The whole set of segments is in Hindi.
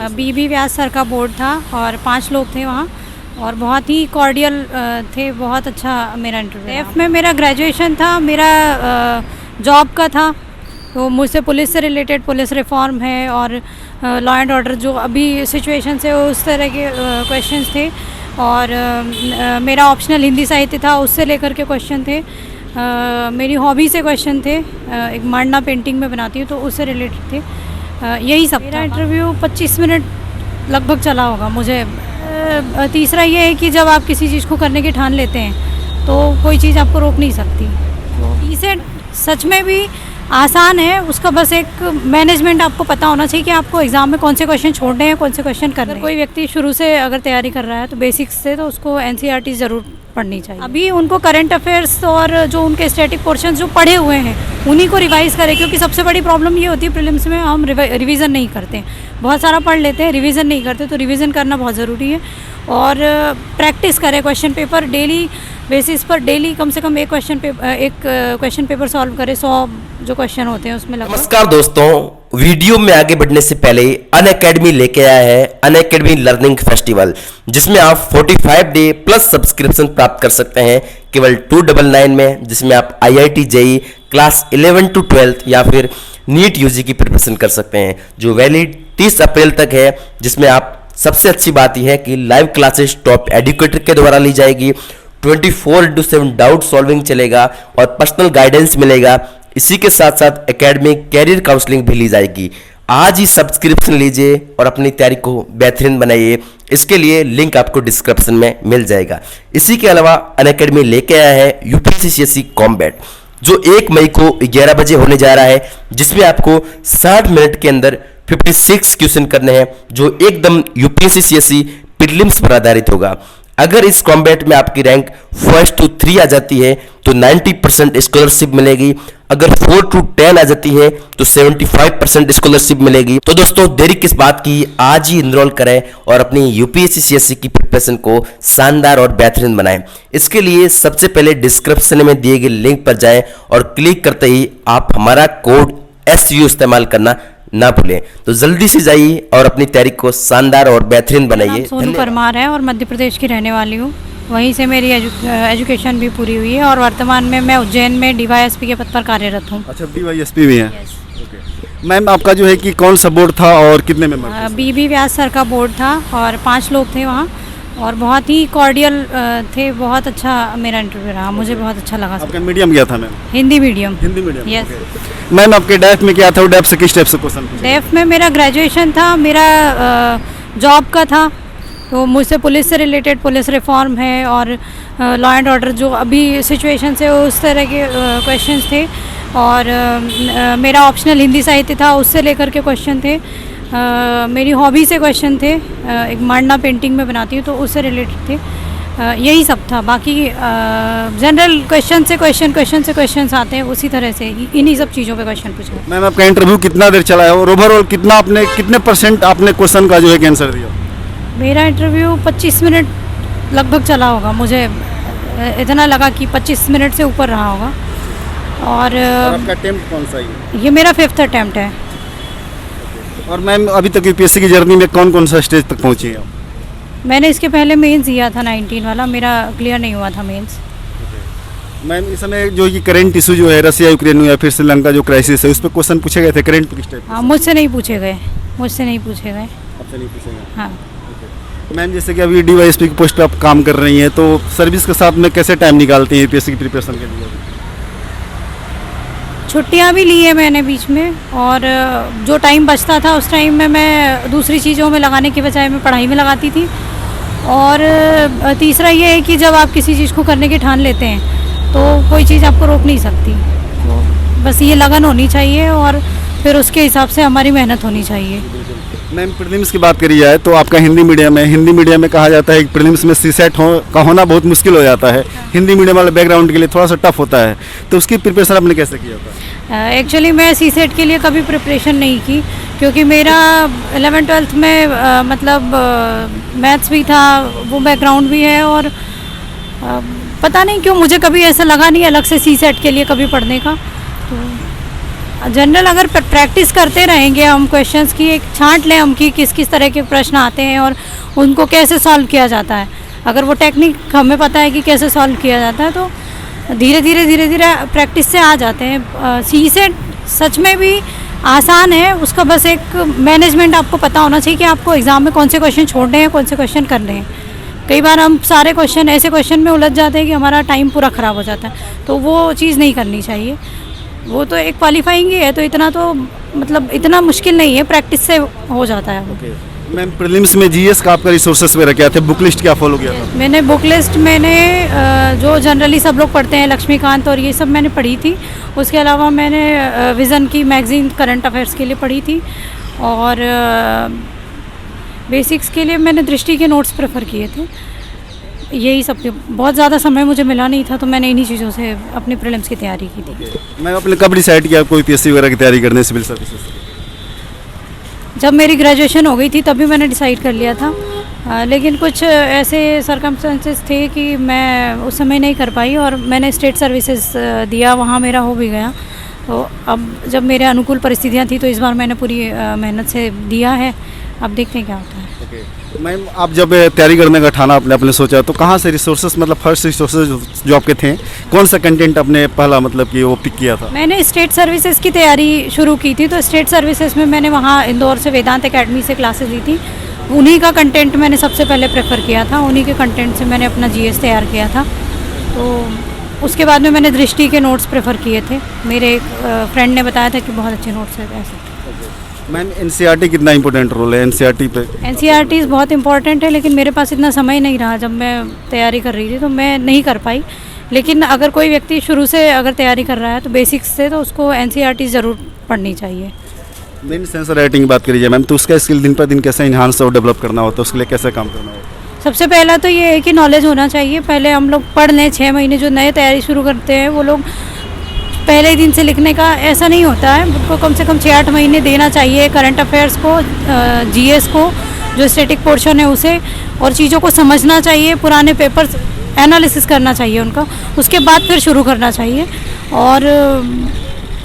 बीबी व्यास सर का बोर्ड था और 5 लोग थे वहाँ और बहुत ही कॉर्डियल थे। बहुत अच्छा मेरा इंटरव्यू। एफ में मेरा ग्रेजुएशन था, मेरा जॉब का था, तो मुझसे पुलिस से रिलेटेड पुलिस रिफॉर्म है और लॉ एंड ऑर्डर जो अभी सिचुएशन से उस तरह के क्वेश्चंस थे। और मेरा ऑप्शनल हिंदी साहित्य था, उससे लेकर के क्वेश्चन थे। मेरी हॉबी से क्वेश्चन थे, एक मांडना पेंटिंग में बनाती हूँ तो उससे रिलेटेड थे। यही सब। मेरा इंटरव्यू 25 मिनट लगभग चला होगा। मुझे तीसरा ये है कि जब आप किसी चीज़ को करने की ठान लेते हैं तो कोई चीज़ आपको रोक नहीं सकती। तो इसे सच में भी आसान है, उसका बस एक मैनेजमेंट आपको पता होना चाहिए कि आपको एग्ज़ाम में कौन से क्वेश्चन छोड़ने हैं, कौन से क्वेश्चन करने हैं। कोई व्यक्ति शुरू से अगर तैयारी कर रहा है तो बेसिक्स से तो उसको एनसीईआरटी ज़रूर पढ़नी चाहिए। अभी उनको करंट अफेयर्स और जो उनके स्टैटिक पोर्शन जो पढ़े हुए हैं उन्हीं को रिवाइज़ करें, क्योंकि सबसे बड़ी प्रॉब्लम ये होती है प्रीलिम्स में हम रिवीजन नहीं करते। बहुत सारा पढ़ लेते हैं, रिवीजन नहीं करते, तो रिवीजन करना बहुत ज़रूरी है। और प्रैक्टिस करें क्वेश्चन पेपर डेली बेसिस पर। डेली कम से कम एक क्वेश्चन पेपर सॉल्व करें। 100 जो क्वेश्चन होते हैं उसमें लगभग। नमस्कार दोस्तों, वीडियो में आगे बढ़ने से पहले अनअकैडमी लेके आया है अनअकैडमी लर्निंग फेस्टिवल, जिसमें आप 45 डे प्लस सब्सक्रिप्शन प्राप्त कर सकते हैं केवल 299 में, जिसमें आप IIT JEE क्लास 11 to 12 या फिर नीट यूजी की प्रिपरेशन कर सकते हैं, जो वैलिड 30 अप्रैल तक है। जिसमें आप सबसे अच्छी बात यह है कि लाइव क्लासेस टॉप एजुकेटर के द्वारा ली जाएगी, 24/7 डाउट सॉल्विंग चलेगा और पर्सनल गाइडेंस मिलेगा। इसी के साथ साथ एकेडमिक कैरियर काउंसलिंग भी ली जाएगी। आज ही सब्सक्रिप्शन लीजिए और अपनी तैयारी को बेहतरीन बनाइए। इसके लिए लिंक आपको डिस्क्रिप्शन में मिल जाएगा। इसी के अलावा अनअकैडमी लेके आया है यूपीएससी CSE कॉम्बैट, जो 1 मई को 11 बजे होने जा रहा है, जिसमें आपको 60 मिनट के अंदर 56 क्वेश्चन करने हैं, जो एकदम यूपीएससी CSE प्रीलिम्स पर आधारित होगा। अगर इस कॉम्बैट में आपकी रैंक 1 to 3 आ जाती है तो 90% स्कॉलरशिप मिलेगी। अगर 4 to 10 आ जाती है तो 75% स्कॉलरशिप मिलेगी। तो दोस्तों, देरी किस बात की, आज ही इनरोल करें और अपनी यूपीएससी CSE की प्रिपरेशन को शानदार और बेहतरीन बनाएं। इसके लिए सबसे पहले डिस्क्रिप्शन में दिए गए लिंक पर जाएं और क्लिक करते ही आप हमारा कोड SU इस्तेमाल करना ना भूलें। तो जल्दी से जाइए और अपनी तैयारी को शानदार और बेहतरीन बनाइए। सोनू परमार है और मध्य प्रदेश की रहने वाली हूँ। वहीं से मेरी एजुकेशन भी पूरी हुई है और वर्तमान में मैं उज्जैन में DYSP के पद पर कार्यरत हूँ। अच्छा, DYSP भी है। ओके मैम, आपका जो है कि कौन सा बोर्ड था और कितने मेंबर? बीबी व्यास सर का बोर्ड था और 5 लोग थे वहाँ और बहुत ही कॉर्डियल थे। बहुत अच्छा मेरा इंटरव्यू रहा, मुझे बहुत अच्छा लगा। आपका मीडियम क्या था ma'am? Hindi medium. Hindi medium, yes. Ma'am, आपके डेफ में क्या था? डेफ से किस टाइप से क्वेश्चन? डेफ में मेरा ग्रेजुएशन था, मेरा जॉब का था, तो मुझसे पुलिस से रिलेटेड पुलिस रिफॉर्म है और लॉ एंड ऑर्डर जो अभी सिचुएशन से उस तरह के क्वेश्चंस थे। और मेरा ऑप्शनल हिंदी साहित्य था, उससे लेकर के क्वेश्चन थे। मेरी हॉबी से क्वेश्चन थे, एक मांडना पेंटिंग में बनाती हूँ तो उससे रिलेटेड थे। यही सब था। बाकी जनरल क्वेश्चन से क्वेश्चन आते हैं, उसी तरह से इन्हीं सब चीज़ों पे क्वेश्चन पूछे। मैम, आपका इंटरव्यू कितना देर चला है और ओवरऑल कितने परसेंट आपने क्वेश्चन का जो है आंसर दिया? मेरा इंटरव्यू 25 मिनट लगभग चला होगा। मुझे इतना लगा कि 25 मिनट से ऊपर रहा होगा। और आपका अटेम्प्ट कौन सा है? ये मेरा 5th अटेम्प्ट है। और मैम, अभी तक यूपीएससी की जर्नी में कौन कौन सा स्टेज तक पहुंची है? मैंने इसके पहले मेंस दिया था 19 वाला, मेरा क्लियर नहीं हुआ था मेंस। मैम, इस समय जो ये करंट इशू जो है रसिया यूक्रेन या फिर श्रीलंका जो क्राइसिस है, उस पर क्वेश्चन पूछे गए थे करंट पे किस टाइप? हाँ, मुझसे नहीं पूछे गए। आपसे नहीं पूछे गए? हाँ। मैम, जैसे कि अभी DYSP की पोस्ट पे आप काम कर रही हैं, तो सर्विस के साथ में कैसे टाइम निकालती हैं यूपीएससी की प्रिपरेशन के लिए? छुट्टियां भी ली है मैंने बीच में, और जो टाइम बचता था उस टाइम में मैं दूसरी चीज़ों में लगाने के बजाय मैं पढ़ाई में लगाती थी। और तीसरा ये है कि जब आप किसी चीज़ को करने की ठान लेते हैं तो कोई चीज़ आपको रोक नहीं सकती। तो बस ये लगन होनी चाहिए और फिर उसके हिसाब से हमारी मेहनत होनी चाहिए। मैम, प्रीलिम्स की बात करी जाए तो आपका हिंदी मीडियम है। हिंदी मीडियम में कहा जाता है कि प्रीलिम्स में CSET का होना बहुत मुश्किल हो जाता है। हिंदी मीडियम वाले बैकग्राउंड के लिए थोड़ा सा टफ होता है, तो उसकी प्रिपरेशन आपने कैसे किया था? एक्चुअली मैं CSET के लिए कभी प्रिपरेशन नहीं की, क्योंकि मेरा 11th-12th में मतलब मैथ्स भी था, वो बैकग्राउंड भी है। और पता नहीं क्यों मुझे कभी ऐसा लगा नहीं अलग से CSET के लिए कभी पढ़ने का। तो जनरल अगर प्रैक्टिस करते रहेंगे हम क्वेश्चंस की, एक छांट लें हम कि किस किस तरह के प्रश्न आते हैं और उनको कैसे सॉल्व किया जाता है। अगर वो टेक्निक हमें पता है कि कैसे सॉल्व किया जाता है तो धीरे धीरे प्रैक्टिस से आ जाते हैं। सीसेट सच में भी आसान है, उसका बस एक मैनेजमेंट आपको पता होना चाहिए कि आपको एग्ज़ाम में कौन से क्वेश्चन छोड़ने हैं, कौन से क्वेश्चन करने हैं। कई बार हम सारे क्वेश्चन ऐसे क्वेश्चन में उलझ जाते हैं कि हमारा टाइम पूरा ख़राब हो जाता है, तो वो चीज़ नहीं करनी चाहिए। वो तो एक क्वालिफाइंग ही है, तो इतना तो मतलब इतना मुश्किल नहीं है, प्रैक्टिस से हो जाता है वो। मैम प्रीलिम्स में जीएस का आपका रिसोर्सेस वगैरह क्या थे, बुक लिस्ट क्या फॉलो किया था? मैंने बुक लिस्ट जो जनरली सब लोग पढ़ते हैं, लक्ष्मीकांत और ये सब मैंने पढ़ी थी। उसके अलावा मैंने विज़न की मैगज़ीन करंट अफेयर्स के लिए पढ़ी थी, और बेसिक्स के लिए मैंने दृष्टि के नोट्स प्रेफर किए थे। यही सब बहुत ज़्यादा समय मुझे मिला नहीं था, तो मैंने इन्हीं चीज़ों से अपने प्रीलिम्स की तैयारी की थी। मैम आपने कब डिसाइड किया कोई पीएससी वगैरह की तैयारी करने, सिविल सर्विसेज? जब मेरी ग्रेजुएशन हो गई थी तभी मैंने डिसाइड कर लिया था, लेकिन कुछ ऐसे सर्कमस्टेंसेस थे कि मैं उस समय नहीं कर पाई, और मैंने स्टेट सर्विसेज दिया, वहाँ मेरा हो भी गया। तो अब जब मेरे अनुकूल परिस्थितियाँ थी तो इस बार मैंने पूरी मेहनत से दिया है, अब देखते हैं क्या होता है। मैम आप जब तैयारी करने का ठाना आपने सोचा, तो कहाँ से रिसोर्सेस, मतलब फर्स्ट रिसोर्सेस जो आपके थे, कौन सा कंटेंट आपने पहला मतलब कि वो पिक किया था? मैंने स्टेट सर्विसेज की तैयारी शुरू की थी, तो स्टेट सर्विसेज में मैंने वहाँ इंदौर से वेदांत एकेडमी से क्लासेस ली थी। उन्हीं का कंटेंट मैंने सबसे पहले प्रेफर किया था, उन्हीं के कंटेंट से मैंने अपना जीएस तैयार किया था। तो उसके बाद में मैंने दृष्टि के नोट्स प्रेफर किए थे, मेरे एक फ्रेंड ने बताया था कि बहुत अच्छे नोट्स है ऐसे। मैम एनसीईआरटी कितना इंपॉर्टेंट रोल है एनसीईआरटी पे? एनसीईआरटी बहुत इंपॉर्टेंट है, लेकिन मेरे पास इतना समय नहीं रहा जब मैं तैयारी कर रही थी, तो मैं नहीं कर पाई। लेकिन अगर कोई व्यक्ति शुरू से अगर तैयारी कर रहा है तो बेसिक्स से, तो उसको एनसीईआरटी ज़रूर पढ़नी चाहिए। मेन सेंसर राइटिंग की बात करिए मैम, तो उसका स्किल दिन पर दिन कैसे इन्हांस और डेवलप करना होता है, उसके लिए कैसे काम करना होता है? सबसे पहला तो ये है कि नॉलेज होना चाहिए। पहले हम लोग पढ़ लें, 6 महीने जो नए तैयारी शुरू करते हैं वो लोग पहले दिन से लिखने का ऐसा नहीं होता है, उनको कम से कम 6-8 महीने देना चाहिए करंट अफेयर्स को, जीएस को, जो स्टैटिक पोर्शन है उसे, और चीज़ों को समझना चाहिए, पुराने पेपर्स एनालिसिस करना चाहिए उनका, उसके बाद फिर शुरू करना चाहिए। और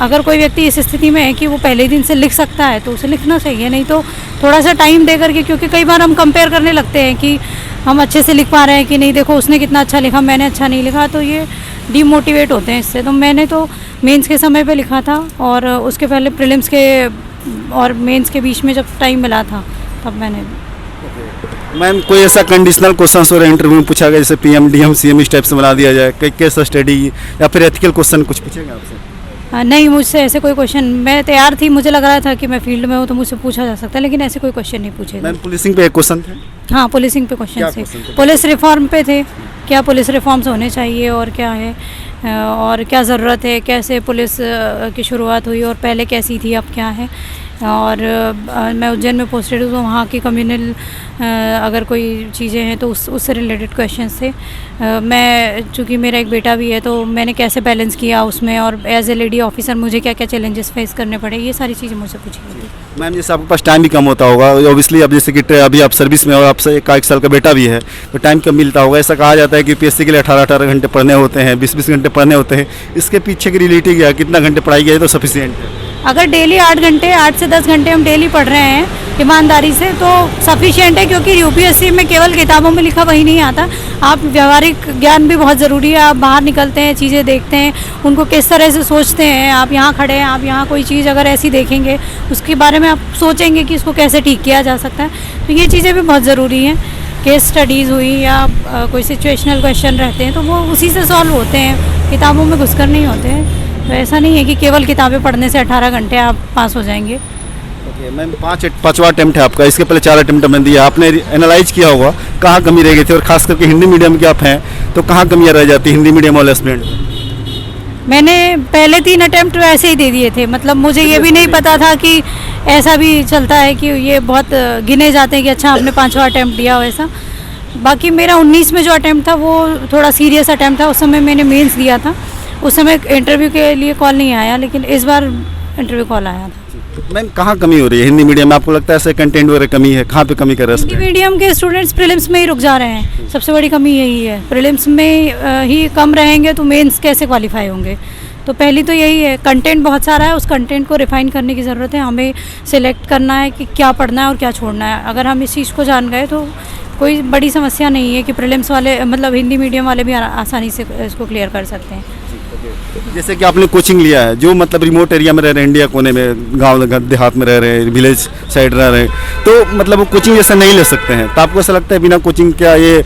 अगर कोई व्यक्ति इस स्थिति में है कि वो पहले दिन से लिख सकता है तो उसे लिखना चाहिए, नहीं तो थोड़ा सा टाइम दे करके, क्योंकि कई बार हम कंपेयर करने लगते हैं कि हम अच्छे से लिख पा रहे हैं कि नहीं, देखो उसने कितना अच्छा लिखा, मैंने अच्छा नहीं लिखा, तो ये डीमोटिवेट होते हैं इससे। तो मैंने तो मेंस के समय पे लिखा था, और उसके पहले प्रीलिम्स के और मेंस के बीच में जब टाइम मिला था तब मैंने। मैम कोई ऐसा कंडीशनल क्वेश्चन और इंटरव्यू में पूछा गया जैसे पीएम डीएम सीएम इस टाइप से बना दिया जाए, कई केस स्टडी या फिर एथिकल क्वेश्चन कुछ पूछेंगे आपसे? नहीं, मुझसे ऐसे कोई क्वेश्चन, मैं तैयार थी, मुझे लग रहा था कि मैं फील्ड में हूँ तो मुझसे पूछा जा सकता है, लेकिन ऐसे कोई क्वेश्चन नहीं पूछे। मैम पुलिसिंग पे एक क्वेश्चन थे? हाँ, पुलिसिंग पे क्वेश्चन थे, पुलिस रिफॉर्म पे थे, क्या पुलिस रिफॉर्म्स होने चाहिए और क्या है, और क्या ज़रूरत है, कैसे पुलिस की शुरुआत हुई और पहले कैसी थी, अब क्या है। और मैं उज्जैन में पोस्टेड हूँ, तो वहाँ की कम्युनल अगर कोई चीज़ें हैं तो उससे रिलेटेड क्वेश्चंस थे। मैं चूँकि मेरा एक बेटा भी है, तो मैंने कैसे बैलेंस किया उसमें, और एज ए लेडी ऑफिसर मुझे क्या क्या चैलेंजेस फेस करने पड़े, ये सारी चीज़ें मुझसे पूछी गई थी। मैम जैसे आपके पास टाइम भी कम होता होगा, ऑब्वियसली अब जैसे कि अभी आप सर्विस में और आपसे 1 साल का बेटा भी है, तो टाइम कम मिलता होगा। ऐसा कहा जाता है कि पीएससी के लिए 18-18 घंटे पढ़ने होते हैं, 20-20 घंटे पढ़ने होते हैं, इसके पीछे की रियलिटी क्या, कितना घंटे पढ़ाई गई तो सफिशिएंट है? अगर डेली 8 घंटे, 8 से 10 घंटे हम डेली पढ़ रहे हैं ईमानदारी से, तो सफिशिएंट है, क्योंकि यूपीएससी में केवल किताबों में लिखा वही नहीं आता, आप व्यवहारिक ज्ञान भी बहुत ज़रूरी है। आप बाहर निकलते हैं, चीज़ें देखते हैं, उनको किस तरह से सोचते हैं, आप यहाँ खड़े हैं, आप यहाँ कोई चीज़ अगर ऐसी देखेंगे उसके बारे में आप सोचेंगे कि इसको कैसे ठीक किया जा सकता है, तो ये चीज़ें भी बहुत ज़रूरी हैं। केस स्टडीज़ हुई या कोई सिचुएशनल क्वेश्चन रहते हैं तो वो उसी से सॉल्व होते हैं, किताबों में घुसकर नहीं होते हैं। तो ऐसा नहीं है कि केवल किताबें पढ़ने से 18 घंटे आप पास हो जाएंगे। ओके मैम, पाँचवा अटेम्प्ट है आपका, इसके पहले 4 अटेम्प्ट हमने दिया, आपने एनालाइज किया होगा कहाँ कमी रह गई थी, और खास करके हिंदी मीडियम के आप हैं तो कहाँ कमियाँ रह जाती हिंदी मीडियम वाले स्टूडेंट? मैंने पहले 3 अटेम्प्ट वैसे ही दे दिए थे, मतलब मुझे ये भी नहीं पता था कि ऐसा भी चलता है कि ये बहुत गिने जाते हैं कि अच्छा आपने 5वां अटेम्प्ट दिया वैसा। बाकी मेरा 19 में जो अटेम्प्ट था वो थोड़ा सीरियस अटेम्प्ट था, उस समय मैंने मेंस दिया था, उस समय इंटरव्यू के लिए कॉल नहीं आया, लेकिन इस बार इंटरव्यू कॉल आया था। मैम कहाँ कमी हो रही है हिंदी मीडियम में, आपको लगता है ऐसे कंटेंट वगैरह कमी है, कहाँ पे कमी कर रहे हैं? हिंदी मीडियम के स्टूडेंट्स प्रीलिम्स में ही रुक जा रहे हैं, सबसे बड़ी कमी यही है। प्रीलिम्स में ही कम रहेंगे तो मेंस कैसे क्वालिफाई होंगे, तो पहली तो यही है, कंटेंट बहुत सारा है, उस कंटेंट को रिफाइन करने की ज़रूरत है। हमें सिलेक्ट करना है कि क्या पढ़ना है और क्या छोड़ना है। अगर हम इस चीज़ को जान गए तो कोई बड़ी समस्या नहीं है कि प्रीलिम्स वाले मतलब हिंदी मीडियम वाले भी आसानी से इसको क्लियर कर सकते हैं। जैसे कि आपने कोचिंग लिया है, जो मतलब रिमोट एरिया में रह रहे हैं, इंडिया कोने में, गांव देहात में रह रहे हैं, विलेज साइड रह रहे हैं, तो मतलब वो कोचिंग जैसे नहीं ले सकते हैं, तो आपको ऐसा लगता है बिना कोचिंग क्या ये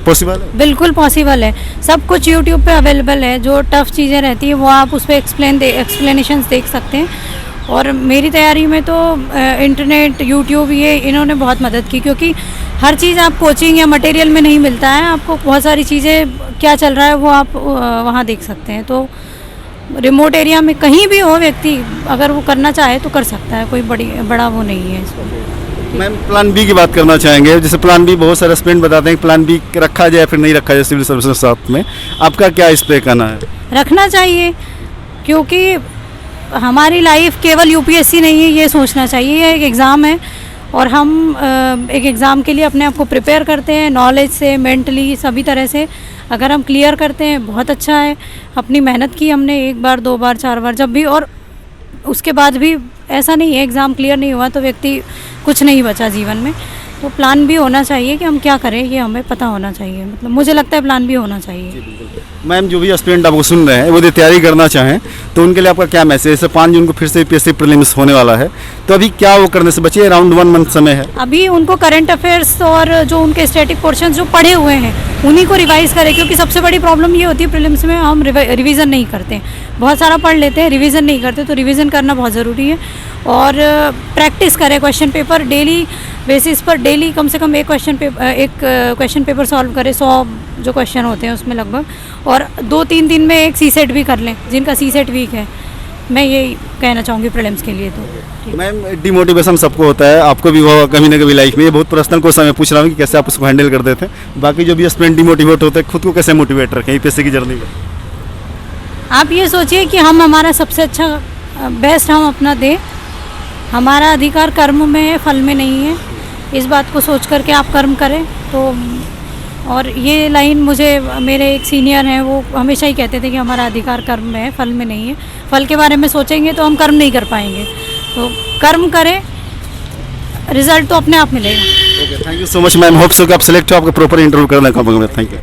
पॉसिबल है? बिल्कुल पॉसिबल है, सब कुछ यूट्यूब पे अवेलेबल है। जो टफ चीज़ें रहती है वो आप उस पर एक्सप्लेनेशंस देख सकते हैं। और मेरी तैयारी में तो इंटरनेट, यूट्यूब, ये इन्होंने बहुत मदद की, क्योंकि हर चीज़ आप कोचिंग या मटेरियल में नहीं मिलता है। आपको बहुत सारी चीज़ें क्या चल रहा है वो आप वहाँ देख सकते हैं। तो रिमोट एरिया में कहीं भी हो व्यक्ति, अगर वो करना चाहे तो कर सकता है, कोई बड़ा वो नहीं है इसको। मैम प्लान बी की बात करना चाहेंगे। जैसे प्लान बी बहुत सारे स्टूडेंट बताते हैं कि प्लान बी रखा जाए फिर नहीं रखा जाए सिविल सर्विस के साथ में, आपका क्या इस पे कहना है? रखना चाहिए, क्योंकि हमारी लाइफ केवल यूपीएससी नहीं है, ये सोचना चाहिए। ये एक एग्ज़ाम है और हम एक एग्ज़ाम के लिए अपने आप को प्रिपेयर करते हैं, नॉलेज से, मेंटली, सभी तरह से। अगर हम क्लियर करते हैं बहुत अच्छा है। अपनी मेहनत की हमने 1 बार 2 बार 4 बार जब भी, और उसके बाद भी ऐसा नहीं है एग्ज़ाम क्लियर नहीं हुआ तो व्यक्ति कुछ नहीं बचा जीवन में। तो प्लान भी होना चाहिए कि हम क्या करें, ये हमें पता होना चाहिए। मतलब मुझे लगता है प्लान भी होना चाहिए। मैम जो भी स्टूडेंट आपको सुन रहे हैं वो तैयारी करना चाहें तो उनके लिए आपका क्या मैसेज? जैसे 5 जून को फिर से यूपीएससी प्रीलिम्स होने वाला है, तो अभी क्या वो करने से बचिए? अराउंड 1 मंथ समय है। अभी उनको करंट अफेयर्स और जो उनके स्टैटिक पोर्शन जो पढ़े हुए हैं उन्हीं को रिवाइज़ करें, क्योंकि सबसे बड़ी प्रॉब्लम ये होती है प्रीलिम्स में, हम रिवीजन नहीं करते। बहुत सारा पढ़ लेते हैं, रिवीजन नहीं करते। तो रिवीजन करना बहुत ज़रूरी है। और प्रैक्टिस करें, क्वेश्चन पेपर डेली बेसिस पर, डेली कम से कम एक क्वेश्चन पेपर सॉल्व करें। 100 जो क्वेश्चन होते हैं उसमें लगभग, और 2-3 दिन में एक सीसेट भी कर लें जिनका सीसेट वीक है। मैं यही कहना चाहूँगी प्रीलिम्स के लिए। तो मैम डिमोटिवेशन सबको होता है, आपको भी हुआ कभी ना कभी लाइफ में। ये बहुत पर्सनल क्वेश्चन मैं पूछ रहा हूँ कि कैसे आप उसको हैंडल कर देते हैं। बाकी जो भी स्टूडेंट डिमोटिवेट होते हैं, खुद को कैसे मोटिवेट रखें यूपीएससी की जर्नी में? आप ये सोचिए कि हम हमारा सबसे अच्छा बेस्ट हम अपना दें। हमारा अधिकार कर्म में है, फल में नहीं है। इस बात को सोच करके आप कर्म करें। तो और ये लाइन मुझे मेरे एक सीनियर हैं, वो हमेशा ही कहते थे कि हमारा अधिकार कर्म में है, फल में नहीं है। फल के बारे में सोचेंगे तो हम कर्म नहीं कर पाएंगे। तो कर्म करें, रिजल्ट तो अपने आप मिलेगा। Okay, thank you so much ma'am. Hope so कि आप सेलेक्ट हो, आपको प्रॉपर इंटरव्यू करने का मौका मिले। Thank you.